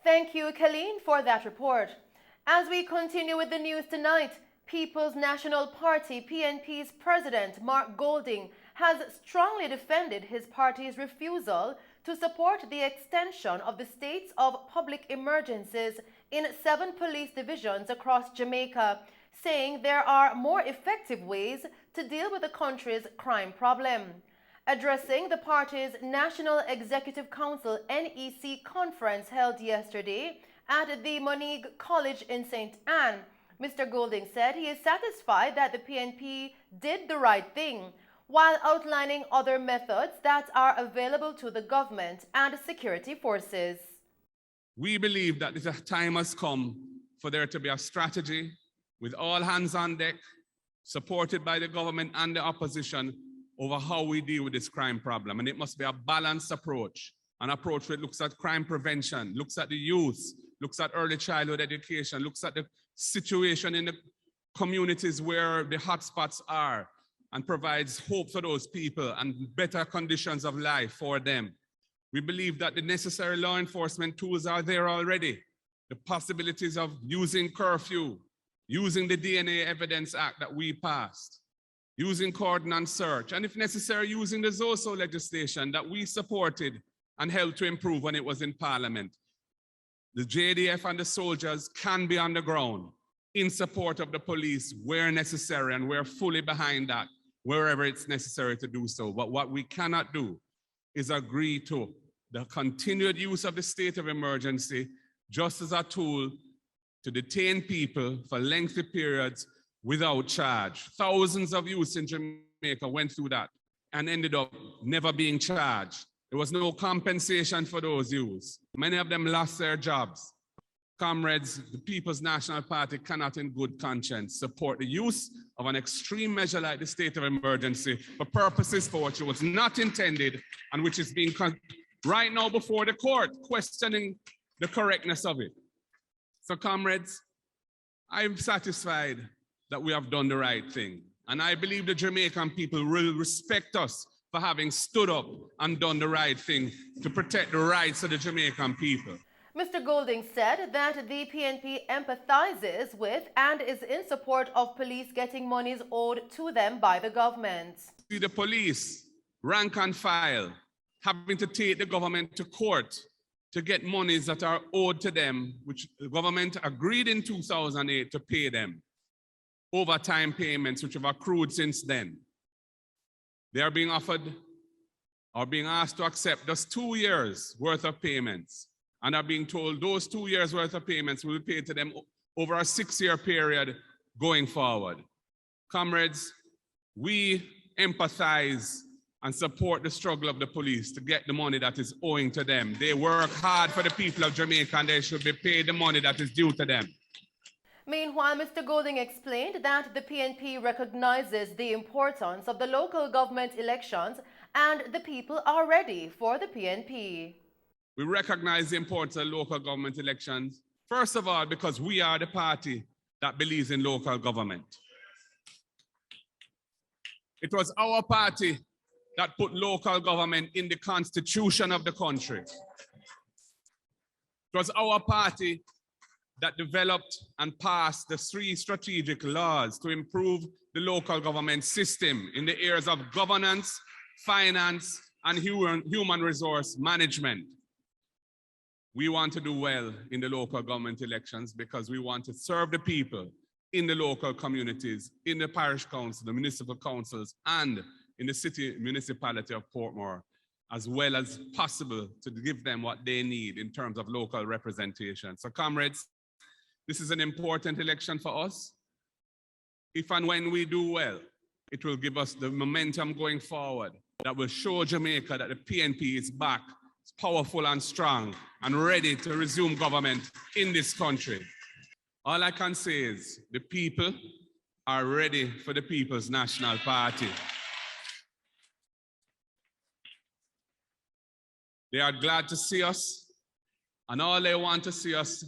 Thank you, Colleen, for that report. As we continue with the news tonight, People's National Party PNP's president, Mark Golding, has strongly defended his party's refusal to support the extension of the states of public emergencies in 7 police divisions across Jamaica, saying there are more effective ways to deal with the country's crime problem. Addressing the party's National Executive Council NEC conference held yesterday at the MONEAGUE College in St. Anne, Mr. Golding said he is satisfied that the PNP did the right thing, while outlining other methods that are available to the government and security forces. We believe that the time has come for there to be a strategy with all hands on deck, supported by the government and the opposition, over how we deal with this crime problem. And it must be a balanced approach, an approach that looks at crime prevention, looks at the youth, looks at early childhood education, looks at the situation in the communities where the hotspots are, and provides hope for those people and better conditions of life for them. We believe that the necessary law enforcement tools are there already. The possibilities of using curfew, using the DNA Evidence Act that we passed, using cordon and search, and if necessary, using the ZOSO legislation that we supported and helped to improve when it was in Parliament. The JDF and the soldiers can be on the ground in support of the police where necessary, and we're fully behind that wherever it's necessary to do so. But what we cannot do is agree to the continued use of the state of emergency just as a tool to detain people for lengthy periods without charge. Thousands of youths in Jamaica went through that and ended up never being charged. There was no compensation for those youths. Many of them lost their jobs. Comrades, the People's National Party cannot in good conscience support the use of an extreme measure like the state of emergency for purposes for which it was not intended and which is being right now before the court, questioning the correctness of it. So comrades, I'm satisfied that we have done the right thing. And I believe the Jamaican people will respect us for having stood up and done the right thing to protect the rights of the Jamaican people. Mr. Golding said that the PNP empathizes with and is in support of police getting monies owed to them by the government. See the police, rank and file, having to take the government to court to get monies that are owed to them, which the government agreed in 2008 to pay them. Overtime payments which have accrued since then. They are being offered or being asked to accept just 2 years worth of payments, and are being told those 2 years worth of payments will be paid to them over a 6-year period going forward. Comrades, we empathize and support the struggle of the police to get the money that is owing to them. They work hard for the people of Jamaica and they should be paid the money that is due to them. Meanwhile, Mr. Golding explained that the PNP recognizes the importance of the local government elections and the people are ready for the PNP. We recognize the importance of local government elections, first of all, because we are the party that believes in local government. It was our party that put local government in the constitution of the country. It was our party that developed and passed the 3 strategic laws to improve the local government system in the areas of governance, finance, and human resource management. We want to do well in the local government elections because we want to serve the people in the local communities, in the parish council, the municipal councils, and in the city municipality of Portmore, as well as possible to give them what they need in terms of local representation. So comrades, this is an important election for us. If and when we do well, it will give us the momentum going forward that will show Jamaica that the PNP is back, it's powerful and strong, and ready to resume government in this country. All I can say is the people are ready for the People's National Party. They are glad to see us, and all they want to see us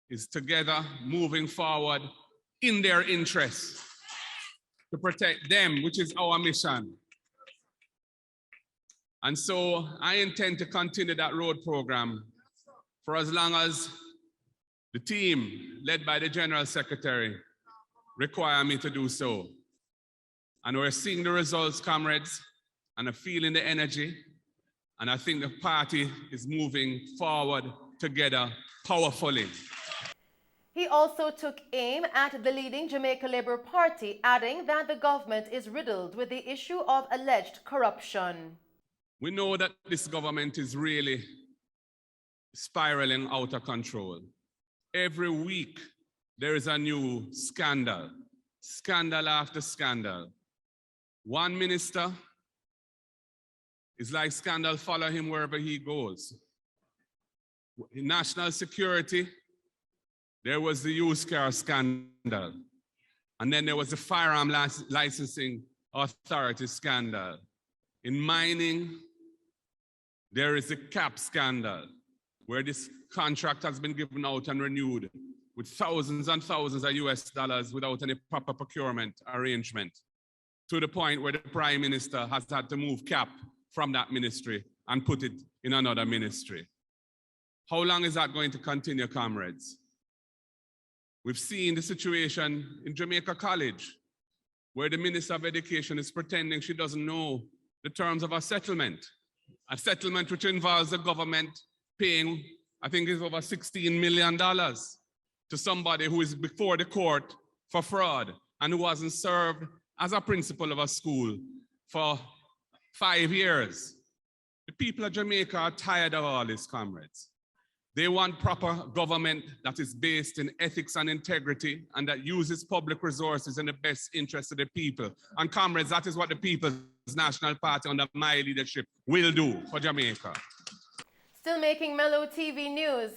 is together moving forward in their interests to protect them, which is our mission. And so I intend to continue that road program for as long as the team, led by the General Secretary, require me to do so. And we're seeing the results, comrades, and I'm feeling the energy. And I think the party is moving forward together powerfully. He also took aim at the leading Jamaica Labour Party, adding that the government is riddled with the issue of alleged corruption. We know that this government is really spiraling out of control. Every week, there is a new scandal, scandal after scandal. One minister is like scandal follow him wherever he goes. In national security, there was the used car scandal. And then there was the firearm licensing authority scandal. In mining, there is the cap scandal, where this contract has been given out and renewed with thousands and thousands of US dollars without any proper procurement arrangement, to the point where the Prime Minister has had to move cap from that ministry and put it in another ministry. How long is that going to continue, comrades? We've seen the situation in Jamaica College, where the Minister of Education is pretending she doesn't know the terms of a settlement which involves the government paying, I think it's over $16 million to somebody who is before the court for fraud and who wasn't served as a principal of a school for 5 years. The people of Jamaica are tired of all this, comrades. They want proper government that is based in ethics and integrity and that uses public resources in the best interest of the people. And comrades, that is what the People's National Party under my leadership will do for Jamaica. Still making Mello TV news.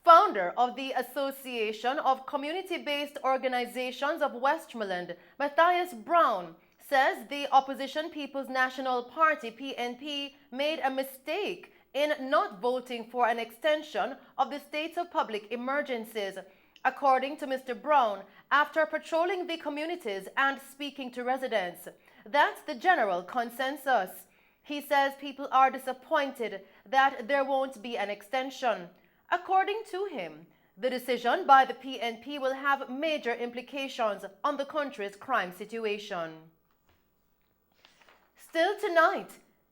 Founder of the Association of Community-Based Organizations of Westmoreland, Matthias Brown, says the opposition People's National Party, PNP, made a mistake in not voting for an extension of the states of public emergencies. According to Mr. Brown, after patrolling the communities and speaking to residents, that's the general consensus. He says people are disappointed that there won't be an extension. According to him, the decision by the PNP will have major implications on the country's crime situation. Still tonight,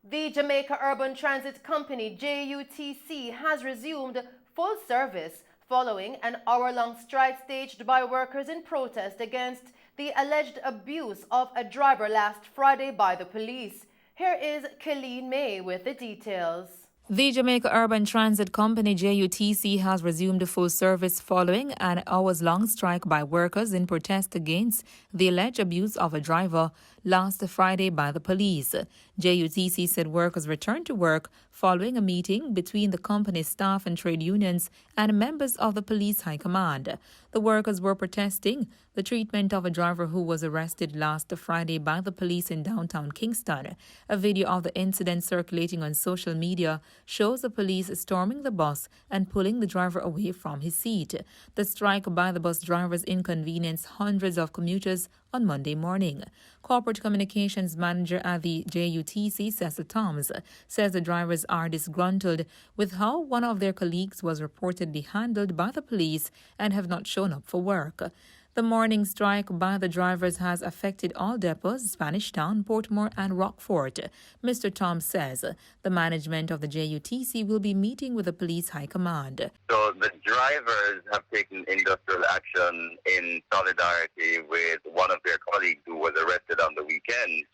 the Jamaica Urban Transit Company, JUTC, has resumed full service following an hour-long strike staged by workers in protest against the alleged abuse of a driver last Friday by the police. Here is Colleen May with the details. The Jamaica Urban Transit Company, JUTC, has resumed full service following an hours-long strike by workers in protest against the alleged abuse of a driver last Friday by the police. JUTC said workers returned to work following a meeting between the company's staff and trade unions and members of the police high command. The workers were protesting the treatment of a driver who was arrested last Friday by the police in downtown Kingston. A video of the incident circulating on social media shows the police storming the bus and pulling the driver away from his seat. The strike by the bus drivers inconvenienced hundreds of commuters on Monday morning. Corporate Communications Manager at the JUTC, Cecil Toms, says the drivers are disgruntled with how one of their colleagues was reportedly handled by the police and have not shown up for work. The morning strike by the drivers has affected all depots, Spanish Town, Portmore and Rockfort. Mr. Tom says the management of the JUTC will be meeting with the police high command. So the drivers have taken industrial action in solidarity with one of their colleagues who was arrested on the weekend.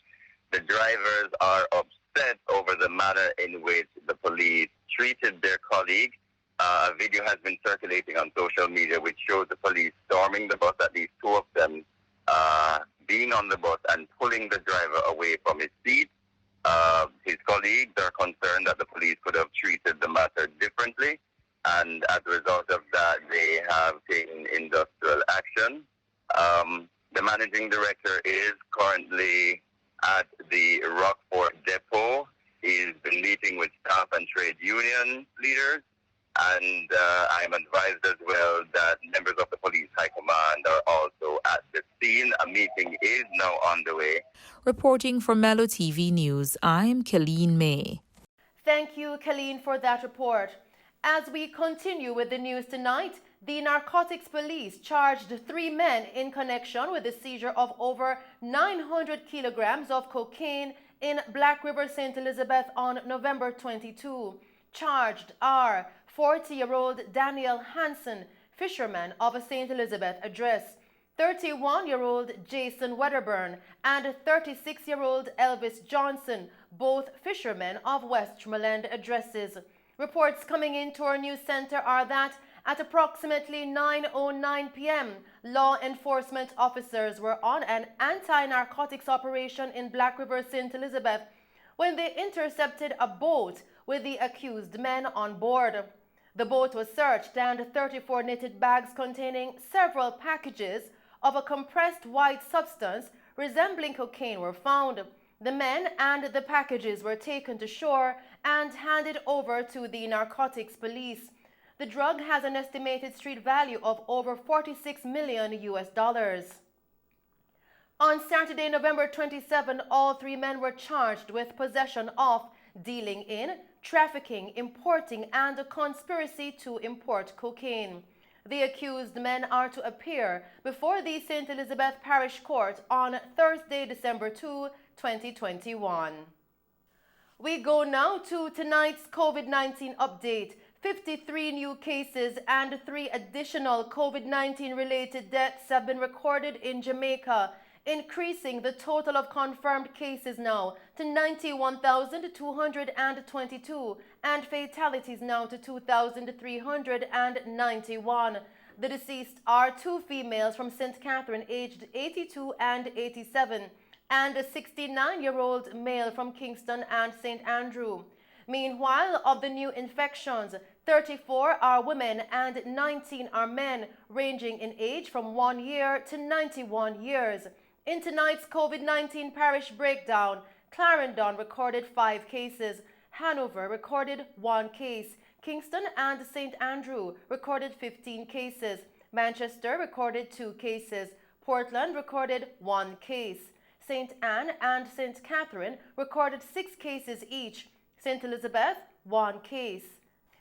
The drivers are upset over the manner in which the police treated their colleague. A video has been circulating on social media which shows the police storming the bus, at least two of them being on the bus and pulling the driver away from his seat. His colleagues are concerned that the police could have treated the matter differently, and as a result of that, they have taken industrial action. The managing director is currently at the Rockfort depot. He's been meeting with staff and trade union leaders. And I'm advised as well that members of the police high command are also at the scene. A meeting is now on the way. Reporting for Mello TV News, I'm Colleen May. Thank you, Colleen, for that report. As we continue with the news tonight, the narcotics police charged 3 men in connection with the seizure of over 900 kilograms of cocaine in Black River, St. Elizabeth on November 22. Charged are 40-year-old Daniel Hansen, fisherman of a St. Elizabeth address, 31-year-old Jason Wedderburn, and 36-year-old Elvis Johnson, both fishermen of Westmoreland addresses. Reports coming into our news center are that at approximately 9:09 p.m., law enforcement officers were on an anti-narcotics operation in Black River, St. Elizabeth when they intercepted a boat with the accused men on board. The boat was searched and 34 knitted bags containing several packages of a compressed white substance resembling cocaine were found. The men and the packages were taken to shore and handed over to the narcotics police. The drug has an estimated street value of over $46 million. On Saturday, November 27, all 3 men were charged with possession of, dealing in, trafficking, importing, and a conspiracy to import cocaine. The accused men are to appear before the St. Elizabeth Parish Court on Thursday, December 2, 2021. We go now to tonight's COVID-19 update. 53 new cases and 3 additional COVID-19 related deaths have been recorded in Jamaica, increasing the total of confirmed cases now to 91,222 and fatalities now to 2,391. The deceased are 2 females from St. Catherine aged 82 and 87 and a 69-year-old male from Kingston and St. Andrew. Meanwhile, of the new infections, 34 are women and 19 are men, ranging in age from 1 year to 91 years. In tonight's COVID-19 parish breakdown, Clarendon recorded 5 cases, Hanover recorded 1 case, Kingston and St. Andrew recorded 15 cases, Manchester recorded 2 cases, Portland recorded 1 case, St. Anne and St. Catherine recorded 6 cases each, St. Elizabeth 1 case,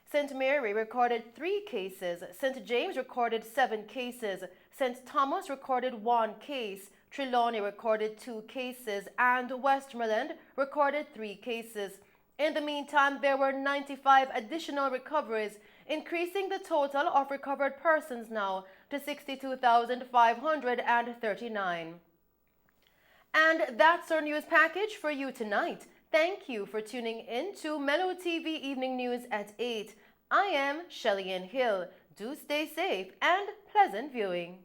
St. Mary recorded 3 cases, St. James recorded 7 cases, St. Thomas recorded 1 case, Trelawney recorded 2 cases, and Westmoreland recorded 3 cases. In the meantime, there were 95 additional recoveries, increasing the total of recovered persons now to 62,539. And that's our news package for you tonight. Thank you for tuning in to Mello TV Evening News at 8. I am Shelley Ann Hill. Do stay safe and pleasant viewing.